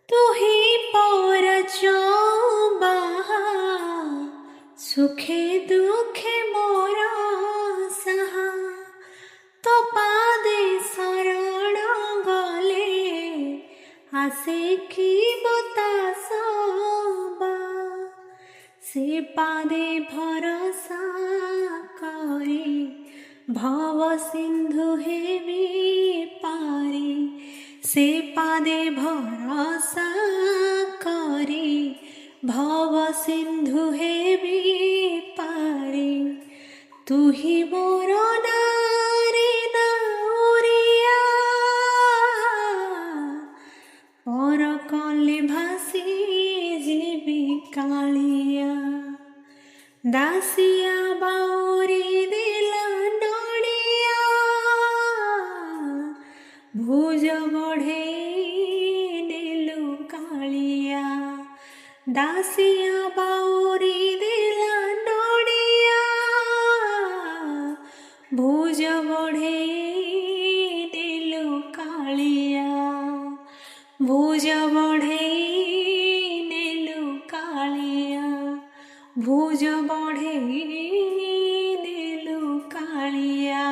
तुही पर बाहा सुखे दुखे मोर साहा तो पादे शरण गले आसे की बतास से पादे भरसा करे भव सिंधु हेबी पारी से पादे भरसा करे भव सिंधु हेबी पारी तुही मोर नारी नाउरिया पर कले भासी जीवी कालिया दासिया बाउरी दिला नड़िया भुज बढ़े नेलु कालिया दासिया बाउरी दिला नड़िया भुज बढ़े नेलु कालिया भुज बढ़े नेलु कालिया भुज बढ़े नेलु कालिया।